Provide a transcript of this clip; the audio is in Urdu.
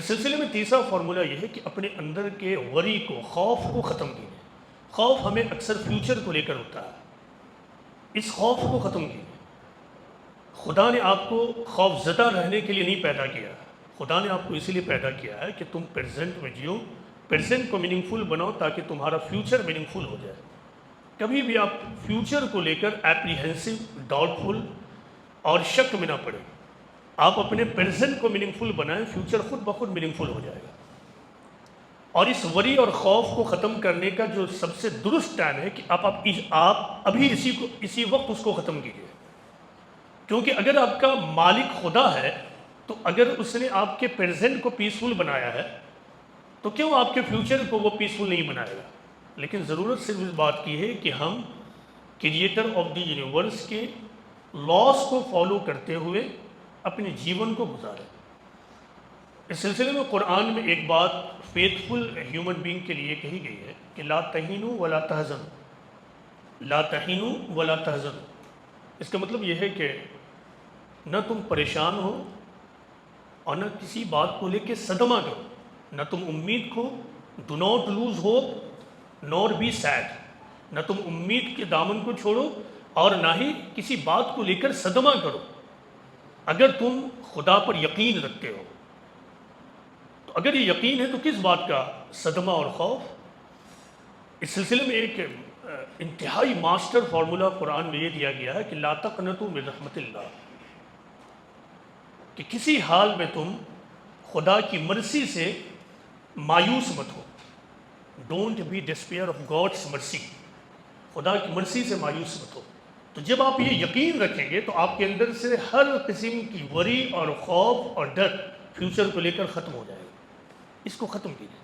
اس سلسلے میں تیسرا فارمولہ یہ ہے کہ اپنے اندر کے وری کو، خوف کو ختم کیجیے۔ خوف ہمیں اکثر فیوچر کو لے کر ہوتا ہے، اس خوف کو ختم کیجیے۔ خدا نے آپ کو خوف زدہ رہنے کے لیے نہیں پیدا کیا، خدا نے آپ کو اسی لیے پیدا کیا ہے کہ تم پریزنٹ میں جیو، پریزنٹ کو میننگ فل بناؤ تاکہ تمہارا فیوچر میننگ فل ہو جائے۔ کبھی بھی آپ فیوچر کو لے کر ایپریہنسو، ڈاؤٹ فل اور شک میں نہ پڑیں۔ آپ اپنے پریزنٹ کو میننگ فل بنائیں، فیوچر خود بخود میننگ فل ہو جائے گا۔ اور اس وری اور خوف کو ختم کرنے کا جو سب سے درست ٹائم ہے کہ آپ ابھی اسی وقت اس کو ختم کیجیے، کیونکہ اگر آپ کا مالک خدا ہے تو اگر اس نے آپ کے پریزنٹ کو پیسفل بنایا ہے تو کیوں آپ کے فیوچر کو وہ پیسفل نہیں بنائے گا؟ لیکن ضرورت صرف اس بات کی ہے کہ ہم کریٹر آف دی یونیورس کے لاس کو فالو کرتے ہوئے اپنے جیون کو گزاریں۔ اس سلسلے میں قرآن میں ایک بات فیتھفل ہیومن بینگ کے لیے کہی گئی ہے کہ لا تہینوا ولا تحزنوا، لا تہینوا ولا تحزنوا۔ اس کا مطلب یہ ہے کہ نہ تم پریشان ہو اور نہ کسی بات کو لے کے صدمہ کرو، نہ تم امید کھو، do not lose hope nor be sad, نہ تم امید کے دامن کو چھوڑو اور نہ ہی کسی بات کو لے کر صدمہ کرو۔ اگر تم خدا پر یقین رکھتے ہو تو اگر یہ یقین ہے تو کس بات کا صدمہ اور خوف؟ اس سلسلے میں ایک انتہائی ماسٹر فارمولہ قرآن میں یہ دیا گیا ہے کہ لا تقنطوا من رحمت اللہ، کہ کسی حال میں تم خدا کی مرسی سے مایوس مت ہو۔ Don't be despair of God's mercy, خدا کی مرسی سے مایوس مت ہو۔ تو جب آپ یہ یقین رکھیں گے تو آپ کے اندر سے ہر قسم کی وری اور خوف اور ڈر فیوچر کو لے کر ختم ہو جائے گا۔ اس کو ختم کیجیے۔